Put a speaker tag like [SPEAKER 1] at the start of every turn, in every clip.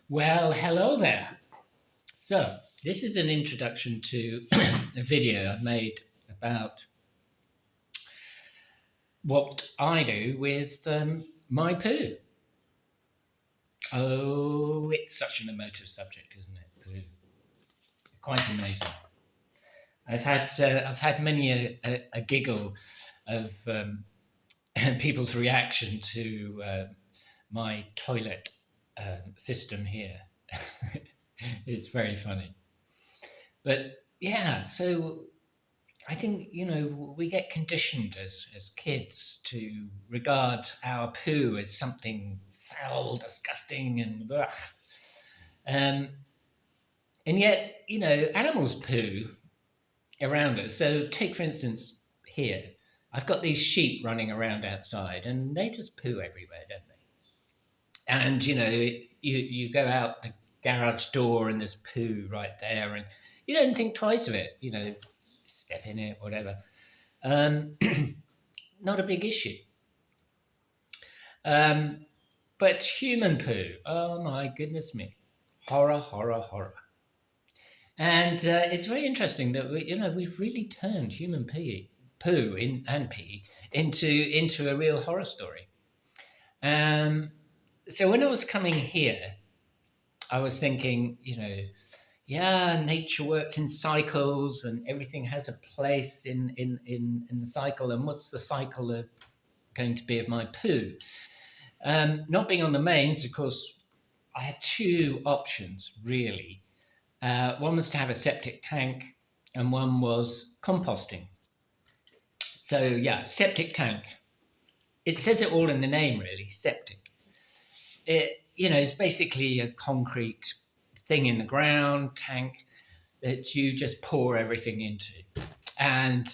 [SPEAKER 1] Well, hello there. So, this is an introduction to a video I made about what I do with my poo. Oh, it's such an emotive subject, isn't it? Poo. Quite amazing. I've had many a giggle of people's reaction to my toilet system here. It's very funny. But yeah, so I think, we get conditioned as kids to regard our poo as something foul, disgusting, and ugh. Um, and yet, animals poo around us. So, take for instance, here, I've got these sheep running around outside and they just poo everywhere, don't they? And, you go out the garage door and there's poo right there and you don't think twice of it, step in it, whatever. Um, Not a big issue. Um, but human poo, oh my goodness me, horror, horror, horror. And it's very interesting that we've really turned human poo into a real horror story. Um, so when I was coming here, I was thinking, yeah, nature works in cycles, and everything has a place in the cycle. And what's the cycle of going to be of my poo? Not being on the mains, of course, I had two options really. One was to have a septic tank, and one was composting. So, yeah, septic tank. It says it all in the name, really, septic. It's basically a concrete thing in the ground, tank that you just pour everything into. And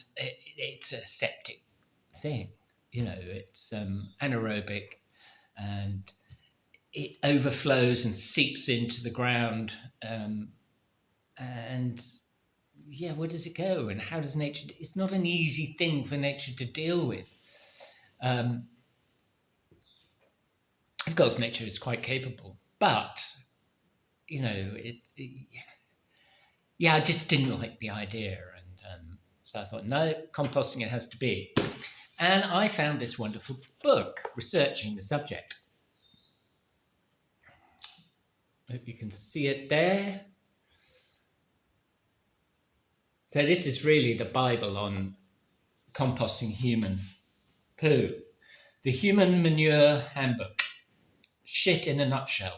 [SPEAKER 1] it's a septic thing. It's anaerobic and it overflows and seeps into the ground. And yeah, where does it go? And how does nature? It's not an easy thing for nature to deal with. Um, of course, nature is quite capable, but yeah, I just didn't like the idea, and so I thought, no, composting it has to be. And I found this wonderful book researching the subject. Hope you can see it there. So this is really the Bible on composting human poo. The Humanure Handbook. Shit in a nutshell.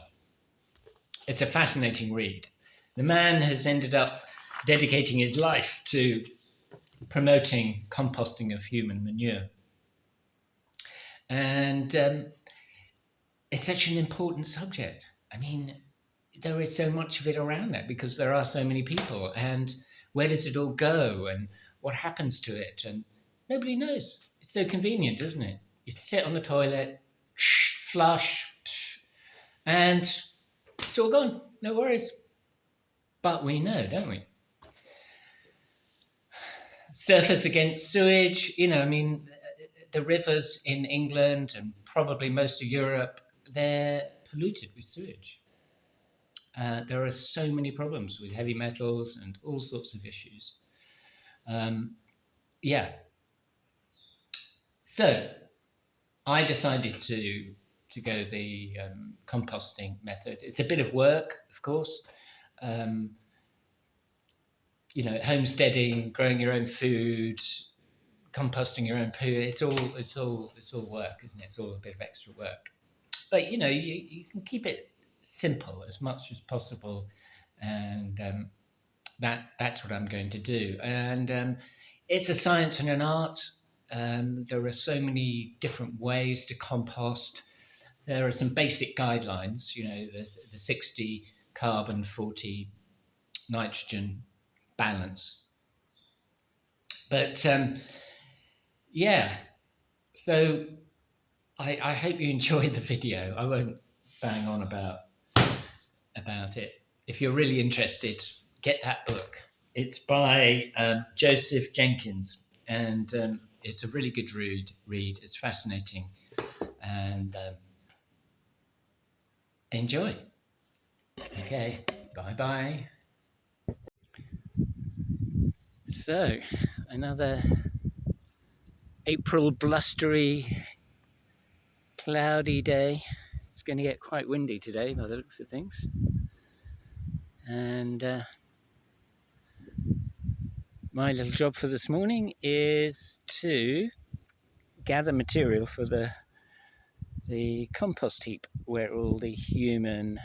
[SPEAKER 1] It's a fascinating read. The man has ended up dedicating his life to promoting composting of human manure. And it's such an important subject. I mean, there is so much of it around there because there are so many people. And where does it all go? And what happens to it? And nobody knows. It's so convenient, isn't it? You sit on the toilet, flush, and it's all gone. No worries. But we know, don't we? Surface against sewage, the rivers in England and probably most of Europe, they're polluted with sewage. There are so many problems with heavy metals and all sorts of issues. Yeah. So I decided to go the composting method. It's a bit of work, of course. Homesteading, growing your own food, composting your own poo. It's all work, isn't it? It's all a bit of extra work. But you can keep it simple as much as possible, and that's what I'm going to do. And it's a science and an art. There are so many different ways to compost. There are some basic guidelines. There's the 60 carbon, 40 nitrogen balance. But yeah, so I hope you enjoyed the video. I won't bang on about it. If you're really interested, get that book. It's by Joseph Jenkins, and it's a really good read. It's fascinating, and enjoy. Okay, bye-bye. So, another April blustery, cloudy day. It's going to get quite windy today by the looks of things. And my little job for this morning is to gather material for the compost heap where all the human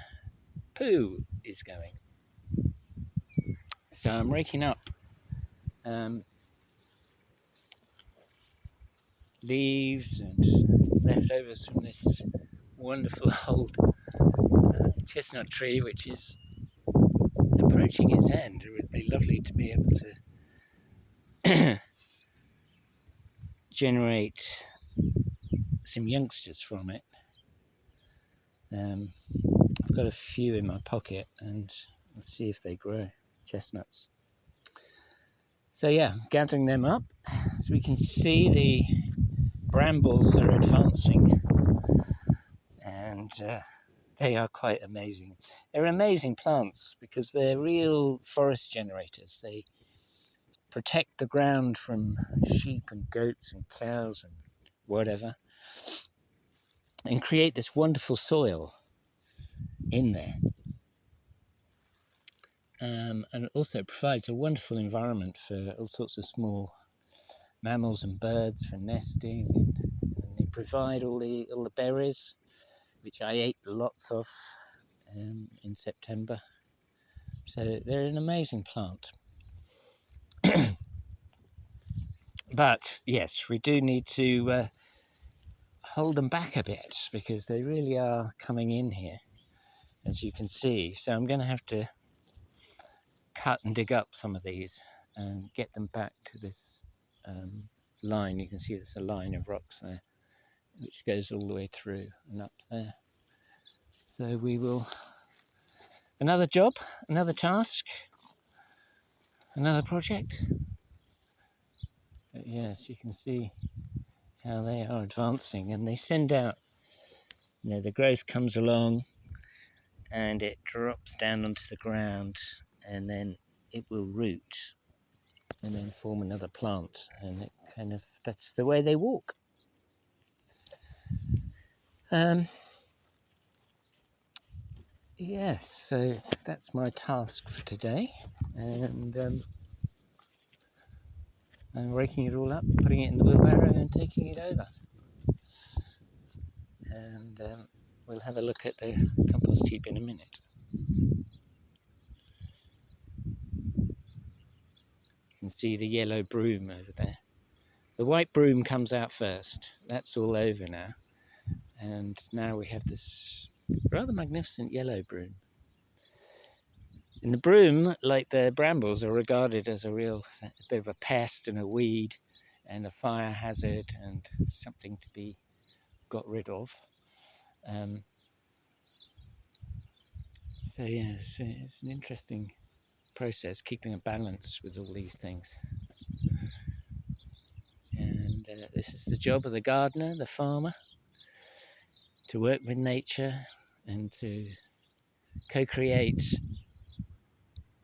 [SPEAKER 1] poo is going. So I'm raking up leaves and leftovers from this wonderful old chestnut tree, which is approaching its end. It would be lovely to be able to generate some youngsters from it. I've got a few in my pocket, and let's see if they grow. Chestnuts. So yeah, gathering them up. As we can see, the brambles are advancing, and they are quite amazing. They're amazing plants because they're real forest generators. They protect the ground from sheep and goats and cows and whatever, and create this wonderful soil in there. And it also provides a wonderful environment for all sorts of small mammals and birds for nesting, and they provide all the berries, which I ate lots of in September. So they're an amazing plant. But yes, we do need to hold them back a bit because they really are coming in here, as you can see. So I'm going to have to cut and dig up some of these and get them back to this line. You can see there's a line of rocks there which goes all the way through and up there. So we will, another job, another task, another project. But yes, you can see how they are advancing, and they send out, the growth comes along and it drops down onto the ground, and then it will root and then form another plant, and it kind of, that's the way they walk. Yes, so that's my task for today, and I'm raking it all up, putting it in the wheelbarrow and taking it over. And we'll have a look at the compost heap in a minute. You can see the yellow broom over there. The white broom comes out first. That's all over now. And now we have this rather magnificent yellow broom. And the broom, like the brambles, are regarded as a bit of a pest and a weed and a fire hazard and something to be got rid of. So yeah, it's an interesting process, keeping a balance with all these things. And this is the job of the gardener, the farmer, to work with nature and to co-create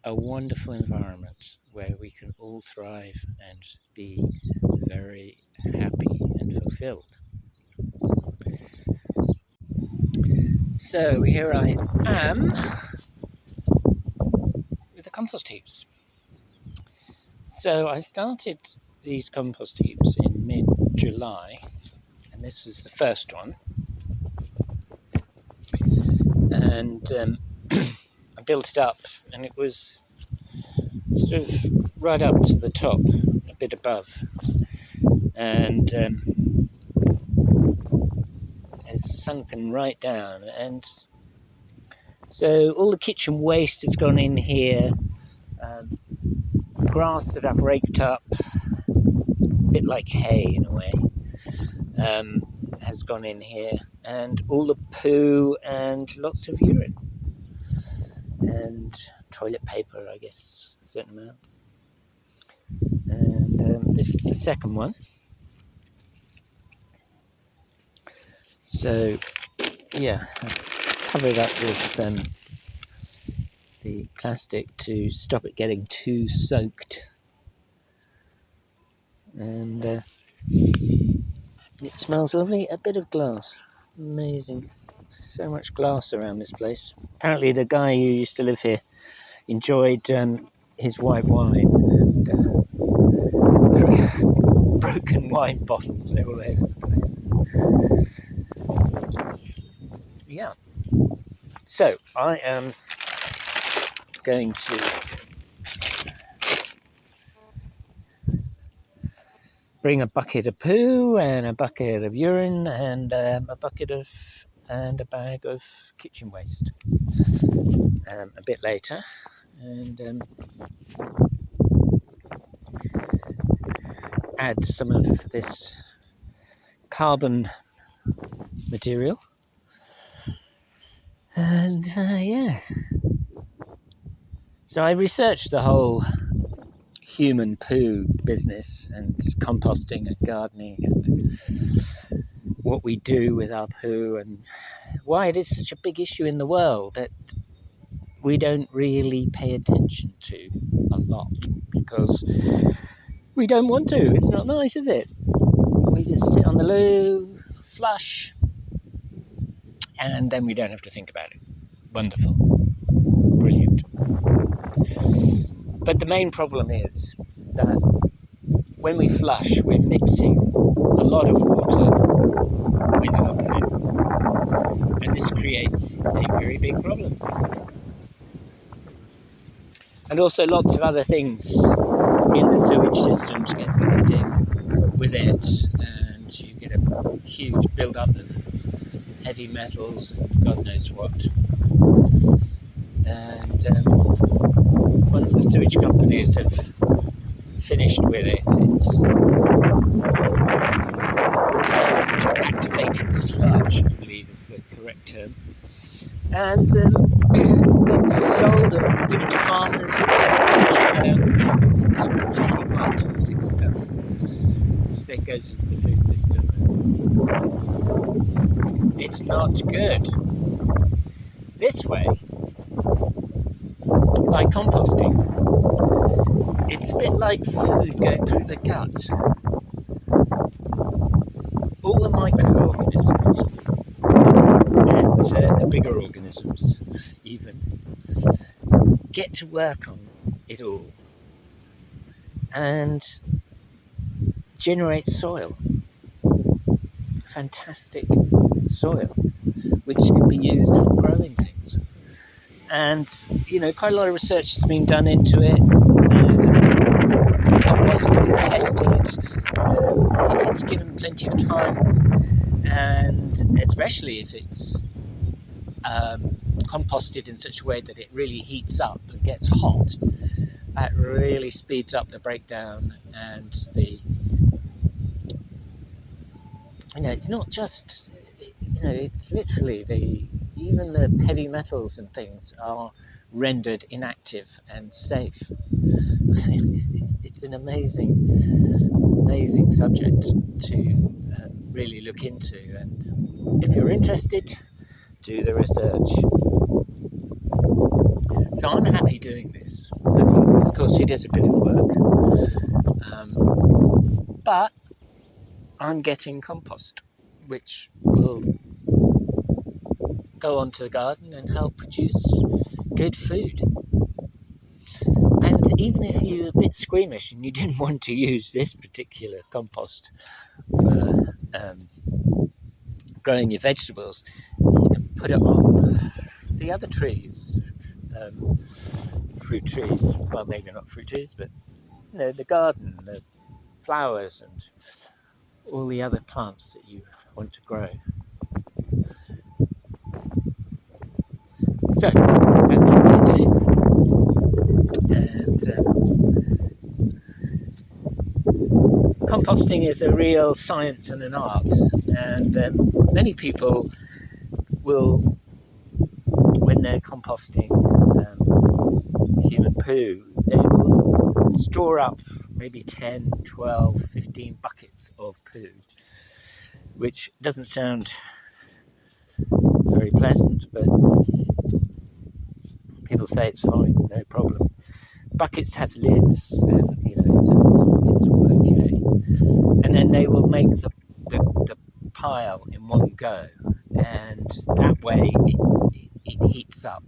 [SPEAKER 1] a wonderful environment where we can all thrive and be very happy and fulfilled. So here I am with the compost heaps. So I started these compost heaps in mid-July, and this was the first one. And I built it up, and it was sort of right up to the top, a bit above, and has sunken right down. And so all the kitchen waste has gone in here, grass that I've raked up, a bit like hay in a way, has gone in here, and all the poo and lots of urine and toilet paper, I guess, a certain amount. And this is the second one. So yeah, I've covered up with the plastic to stop it getting too soaked. And it smells lovely. A bit of glass. Amazing. So much glass around this place. Apparently the guy who used to live here enjoyed his white wine, and broken wine bottles all over the place. Yeah. So I am going to bring a bucket of poo and a bucket of urine and a bag of kitchen waste a bit later, and add some of this carbon material, and yeah. So I researched the whole human poo business and composting and gardening and what we do with our poo and why it is such a big issue in the world that we don't really pay attention to a lot, because we don't want to. It's not nice, is it? We just sit on the loo, flush, and then we don't have to think about it. Wonderful. Brilliant. But the main problem is that when we flush, we're mixing a lot of water with our poo, and this creates a very big problem. And also lots of other things in the sewage systems get mixed in with it, and you get a huge build-up of heavy metals and God knows what. And once the sewage companies have finished with it, it's termed activated sludge, I believe is the correct term. And it's sold or given to farmers. It's really quite toxic stuff, which then goes into the food system. It's not good. This way, by composting, it's a bit like food going through the gut. All the microorganisms and the bigger organisms even get to work on it all and generate soil, fantastic soil, which can be used for growing things. And quite a lot of research has been done into it. Compost has been tested if it's given plenty of time, and especially if it's composted in such a way that it really heats up and gets hot. That really speeds up the breakdown, and it's not just, it's literally even the heavy metals and things are rendered inactive and safe. It's an amazing subject to really look into, and if you're interested, do the research. So I'm happy doing this. I mean, of course it is a bit of work, but I'm getting compost, which will go onto the garden and help produce good food. And even if you're a bit squeamish and you didn't want to use this particular compost for growing your vegetables, you can put it on the other trees, fruit trees, well, maybe not fruit trees, but the garden, the flowers and all the other plants that you want to grow. So that's what I do, and composting is a real science and an art, and many people will, when they're composting human poo, they will store up maybe 10, 12, 15 buckets of poo, which doesn't sound very pleasant, but People say it's fine, no problem. Buckets have lids, and so it's all okay. And then they will make the pile in one go, and that way it heats up,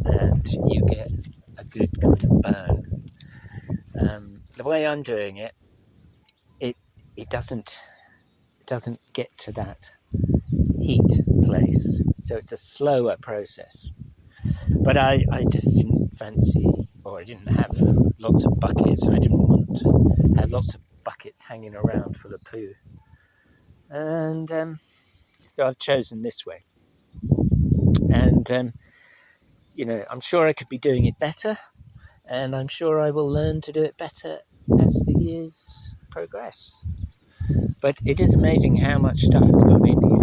[SPEAKER 1] and you get a good kind of burn. The way I'm doing it, it doesn't get to that heat place, so it's a slower process. But I just didn't fancy, or I didn't have lots of buckets, and I didn't want to have lots of buckets hanging around full of poo. And so I've chosen this way. And, I'm sure I could be doing it better, and I'm sure I will learn to do it better as the years progress. But it is amazing how much stuff has gone in here.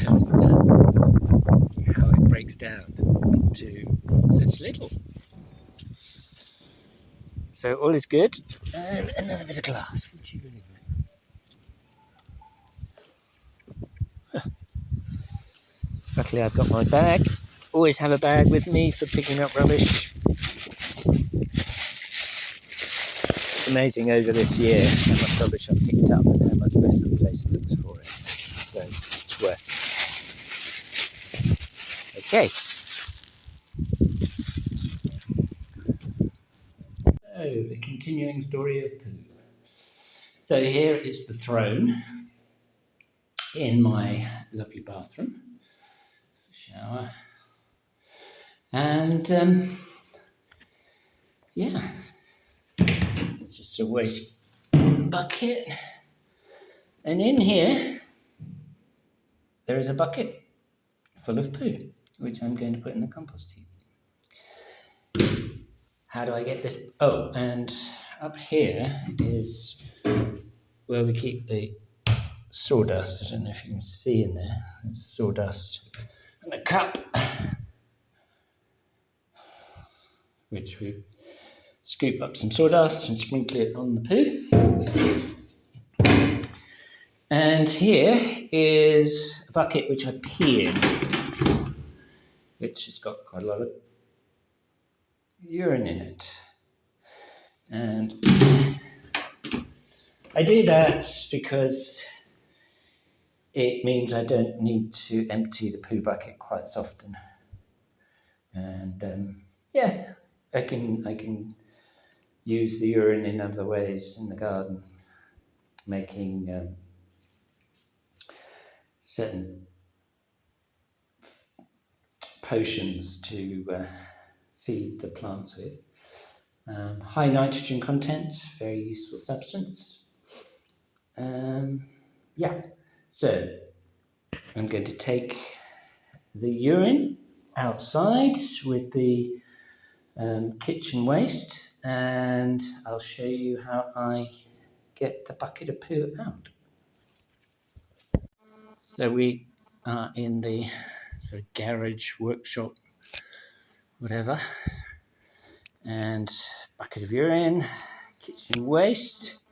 [SPEAKER 1] And how it breaks down into such little. So all is good. And another bit of glass. Would you believe it? Luckily I've got my bag. Always have a bag with me for picking up rubbish. It's amazing over this year how much rubbish I've picked up and how much better the place looks for it. So it's worth it. Okay. Oh, the continuing story of poo. So here is the throne in my lovely bathroom. It's a shower. And yeah, it's just a waste bucket. And in here, there is a bucket full of poo, which I'm going to put in the compost heap. How do I get this? Oh, and up here is where we keep the sawdust. I don't know if you can see in there. There's sawdust and a cup, which we scoop up some sawdust and sprinkle it on the poo. And here is a bucket which I pee in, which has got quite a lot of urine in it. And I do that because it means I don't need to empty the poo bucket quite so often. And yeah, I can use the urine in other ways in the garden, making certain potions to feed the plants with. High nitrogen content, very useful substance. Yeah, so I'm going to take the urine outside with the kitchen waste, and I'll show you how I get the bucket of poo out. So we are in the sort of garage, workshop, whatever, and bucket of urine, kitchen waste.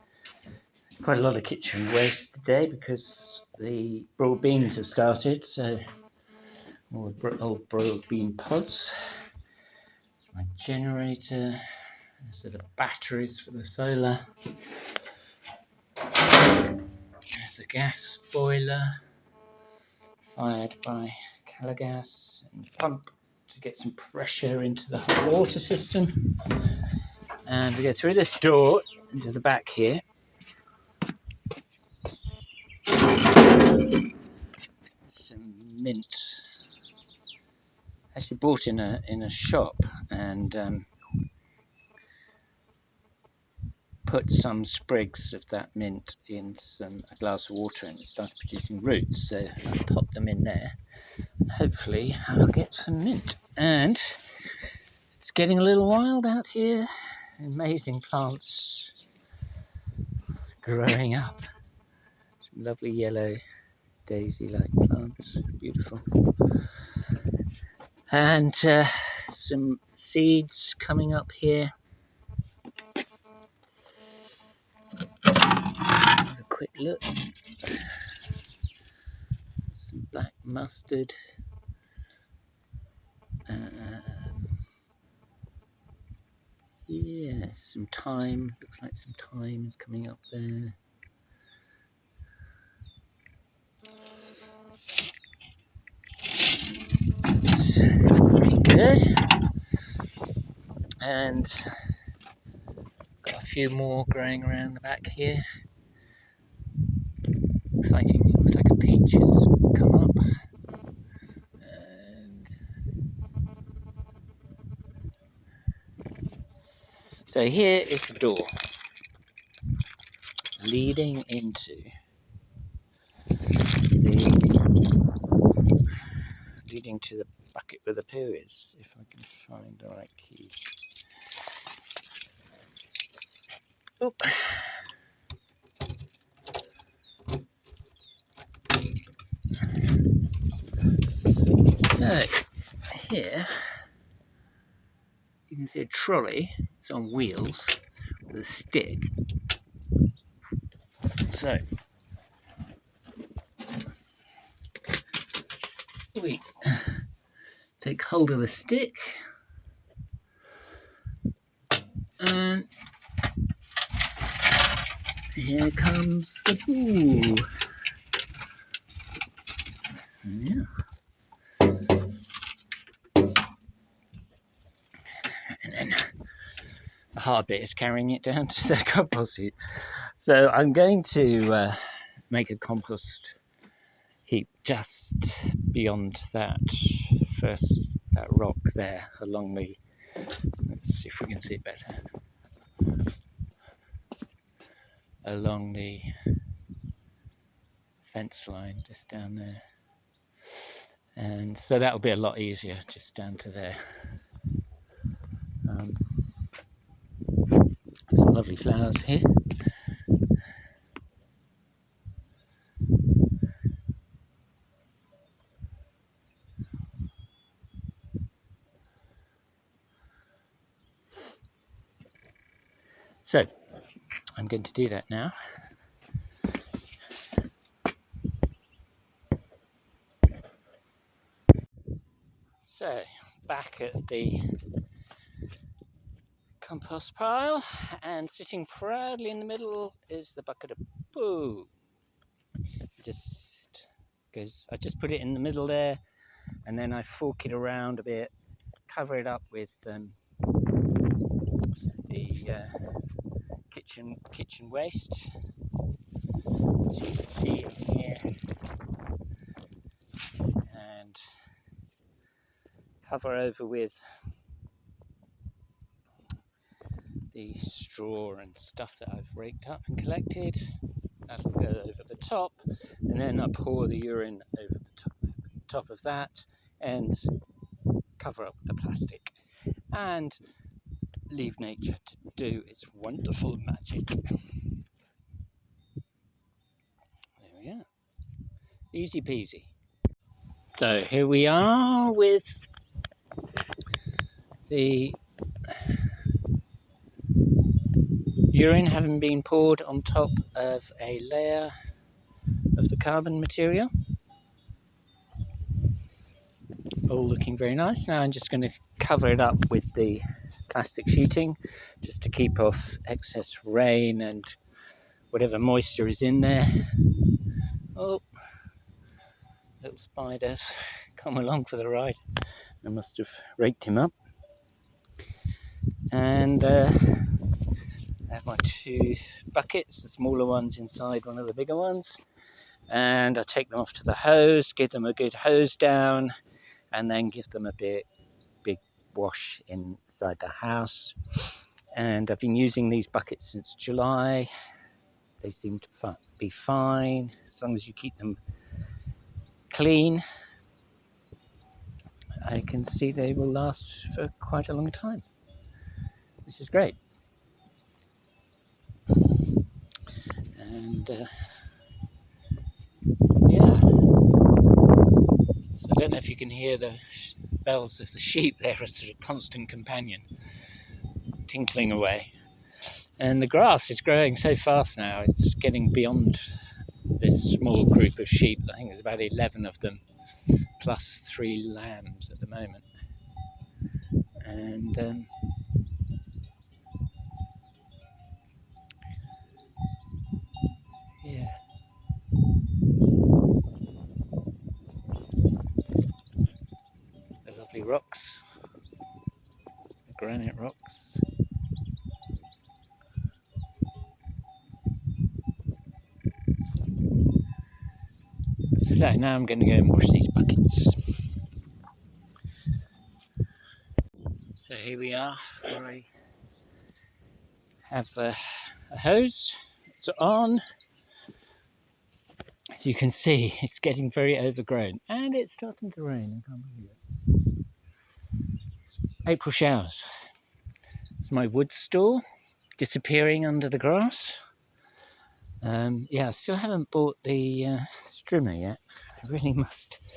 [SPEAKER 1] Quite a lot of kitchen waste today because the broad beans have started, so more old broad bean pods. It's my generator, sort of batteries for the solar. There's a gas boiler fired by Calagas and pump to get some pressure into the hot water system. And we go through this door into the back here. Some mint. Actually bought in a shop, and put some sprigs of that mint in a glass of water, and it started producing roots. So I pop them in there. And hopefully I'll get some mint. And it's getting a little wild out here. Amazing plants growing up. Some lovely yellow daisy-like plants, beautiful. And some seeds coming up here. Have a quick look. Some black mustard. Yeah, some thyme. Looks like some thyme is coming up there. So, looking good. And got a few more growing around the back here. Exciting. Looks like a peach has come up. And so here is the door leading into the bucket where the poo is. If I can find the right key. Oop. So here you can see a trolley. It's on wheels with a stick. So we take hold of the stick and here comes the poo. Yeah. And then the hard bit is carrying it down to the compost heap. So I'm going to make a compost heap just beyond that rock there along the, let's see if we can see it better, along the fence line just down there. And so that'll be a lot easier just down to there. Some lovely flowers here. So I'm going to do that now. So back at the compost pile, and sitting proudly in the middle is the bucket of poo. I just put it in the middle there, and then I fork it around a bit, cover it up with the kitchen waste, as you can see in here, and cover over with the straw and stuff that I've raked up and collected. That'll go over the top, and then I pour the urine over the top of that and cover up the plastic and leave nature to do its wonderful magic. There we are. Easy peasy. So here we are with the urine having been poured on top of a layer of the carbon material. All looking very nice. Now I'm just going to cover it up with the plastic sheeting just to keep off excess rain and whatever moisture is in there. Oh, little spider's come along for the ride. I must have raked him up. And I have my two buckets, the smaller ones inside one of the bigger ones, and I take them off to the hose, give them a good hose down, and then give them a big wash inside the house. And I've been using these buckets since July. They seem to be fine as long as you keep them clean. I can see they will last for quite a long time, which is great. And yeah, so I don't know if you can hear the bells of the sheep. They're a sort of constant companion, tinkling away. And the grass is growing so fast now, it's getting beyond this small group of sheep. I think there's about 11 of them, plus 3 lambs at the moment. And Yeah. The lovely rocks, the granite rocks. So now I'm going to go and wash these buckets. So here we are, where I have a hose. It's on. As you can see, it's getting very overgrown, and it's starting to rain. I can't believe it. April showers. It's my wood store disappearing under the grass. Yeah, I still haven't bought the strimmer yet. I really must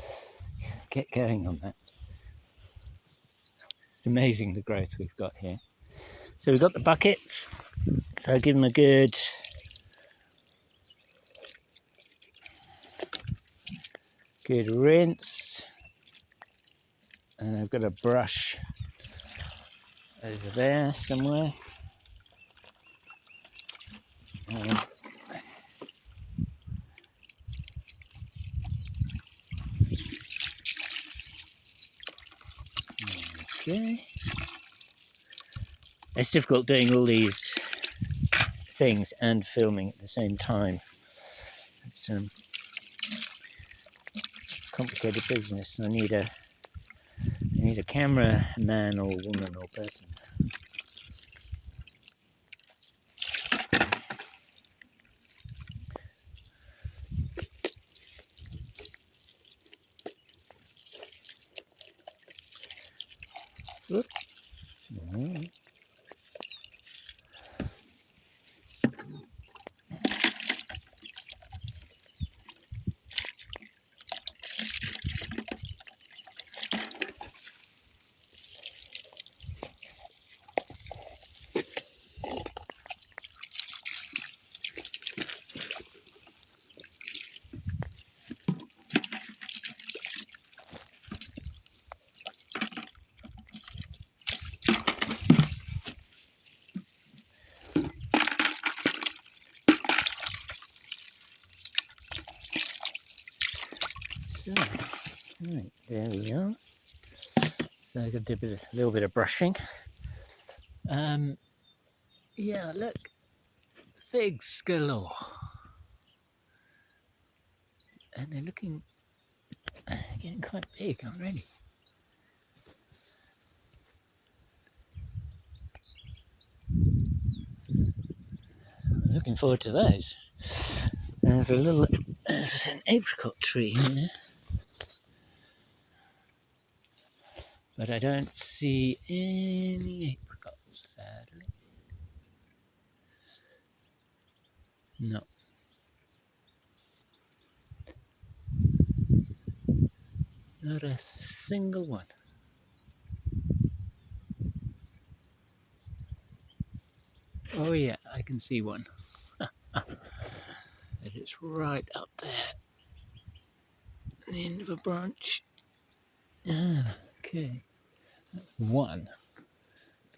[SPEAKER 1] get going on that. It's amazing the growth we've got here. So we've got the buckets. So I give them a good rinse. And I've got a brush over there somewhere. Okay. It's difficult doing all these things and filming at the same time. It's complicated business. I need a cameraman or woman or person. Oops. Mm-hmm. So, right, there we are. So I got to do a little bit of brushing. Yeah, look, figs galore, and they're getting quite big already. I'm looking forward to those. There's an apricot tree here, but I don't see any apricots, sadly. No. Not a single one. Oh yeah, I can see one. But it's right up there. At the end of a branch. Ah, okay. That's one.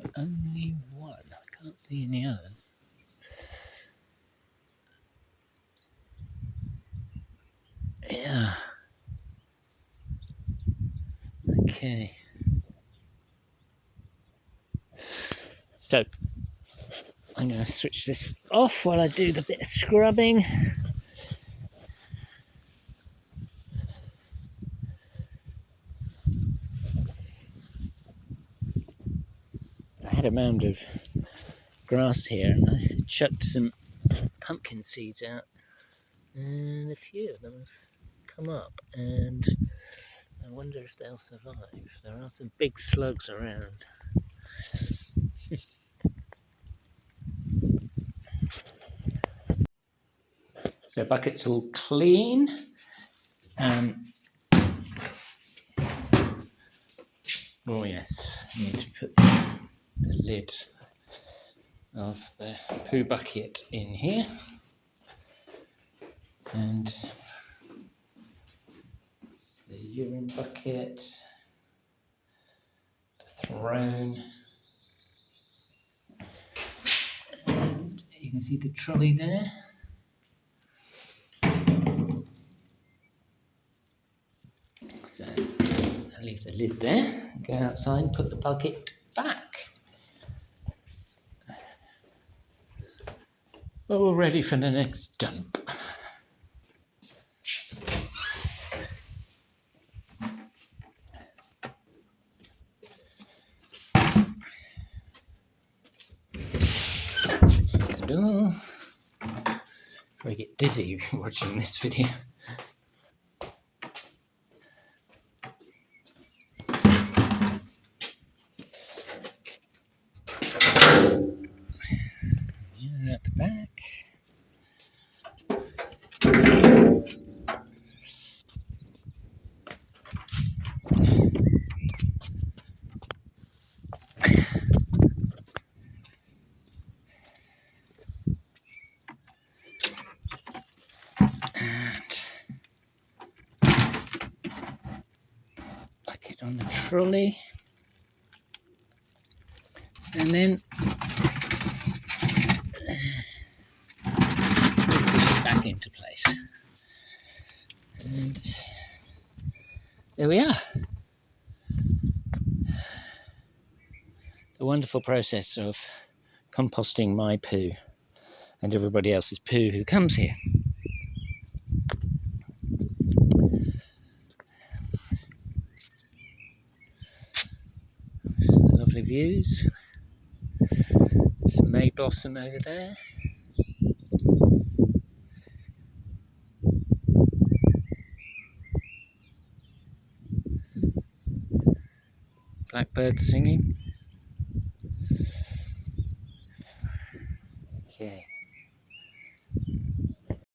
[SPEAKER 1] But only one. I can't see any others. Yeah. Okay. So I'm going to switch this off while I do the bit of scrubbing. I had a mound of grass here and I chucked some pumpkin seeds out, and a few of them have come up, and I wonder if they'll survive. There are some big slugs around. So bucket's all clean. Oh yes, I need to put the lid of the poo bucket in here, and the urine bucket, the throne, and you can see the trolley there. leave the lid there, go outside and put the bucket back. All ready for the next dump. I get dizzy watching this video. Yeah, at the back. Bucket on the trolley, and then push it back into place. And there we are. The wonderful process of composting my poo and everybody else's poo who comes here. Lovely views. Some May blossom over there. Blackbirds singing. Okay.